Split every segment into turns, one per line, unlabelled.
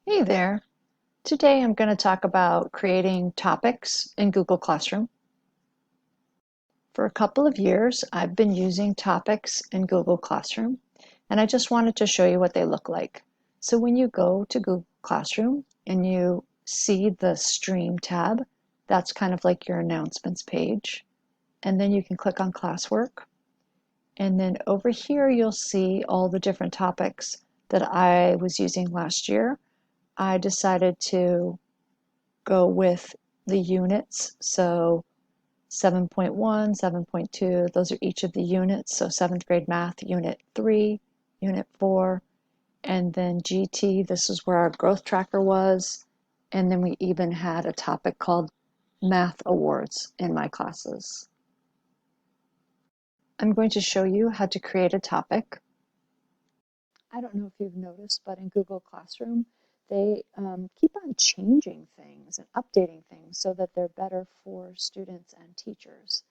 Hey there. Today I'm going to talk about creating topics in Google Classroom. For a couple of years, I've been using topics in Google Classroom, and I just wanted to show you what they look like. So when you go to Google Classroom and you see the Stream tab, that's kind of like your announcements page. And then you can click on Classwork. And then over here, you'll see all the different topics that I was using last year. I decided to go with the units. So 7.1, 7.2, those are each of the units. So 7th grade math, unit 3, unit 4, and then GT, this is where our growth tracker was. And then we even had a topic called math awards in my classes. I'm going to show you how to create a topic. I don't know if you've noticed, but in Google Classroom, they keep on changing things and updating things so that they're better for students and teachers.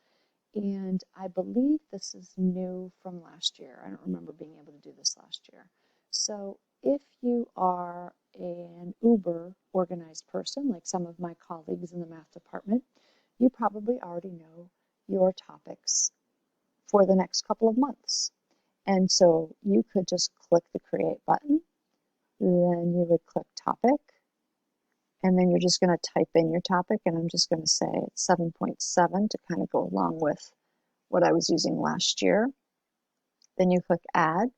And I believe this is new from last year. I don't remember being able to do this last year. So if you are an uber organized person, like some of my colleagues in the math department, you probably already know your topics for the next couple of months. And so you could just click the create button, then you would click topic, and then you're just going to type in your topic, and I'm just going to say it's 7.7 to kind of go along with what I was using last year. Then you click add,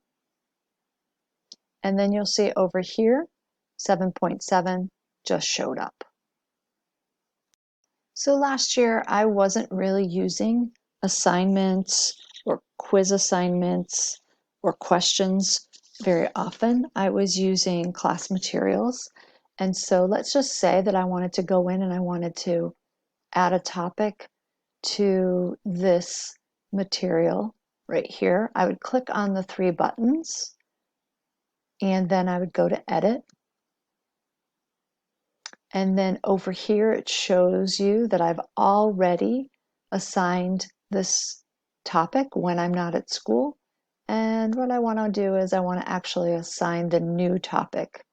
and then you'll see over here 7.7 just showed up. So last year I wasn't really using assignments or quiz assignments or questions very often. I was using class materials. And so let's just say that I wanted to go in and I wanted to add a topic to this material right here. I would click on the three buttons and then I would go to edit. And then over here, it shows you that I've already assigned this topic when I'm not at school. And what I want to do is I want to actually assign the new topic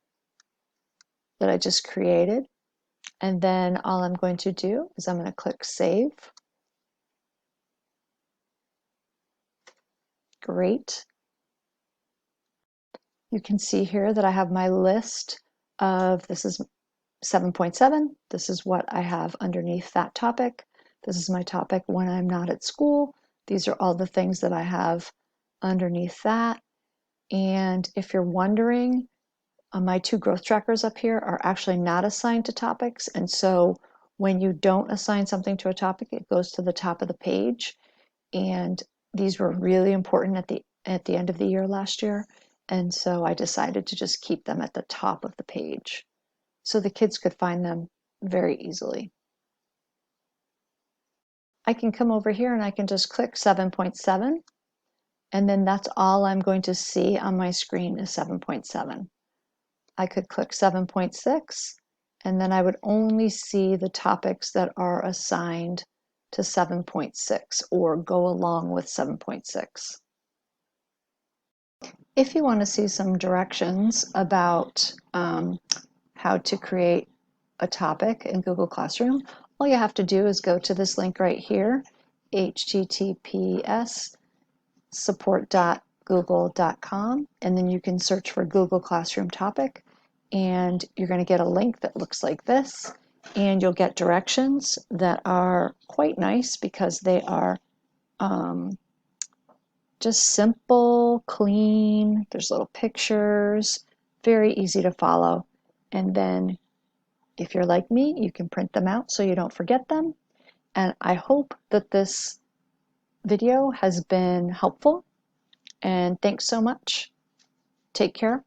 that I just created. And then all I'm going to do is I'm going to click save. Great. You can see here that I have my list of, this is 7.7. This is what I have underneath that topic. This is my topic when I'm not at school. These are all the things that I have underneath that. And if you're wondering, my two growth trackers up here are actually not assigned to topics. And so when you don't assign something to a topic, it goes to the top of the page. And these were really important at the end of the year last year. And so I decided to just keep them at the top of the page so the kids could find them very easily. I can come over here and I can just click 7.7, and then that's all I'm going to see on my screen is 7.7. I could click 7.6, and then I would only see the topics that are assigned to 7.6 or go along with 7.6. If you want to see some directions about how to create a topic in Google Classroom, all you have to do is go to this link right here, https support.google.com, and then you can search for Google Classroom topic, and you're going to get a link that looks like this, and you'll get directions that are quite nice because they are just simple, clean, there's little pictures, very easy to follow. And then if you're like me, you can print them out so you don't forget them. And I hope that this video has been helpful. And thanks so much. Take care.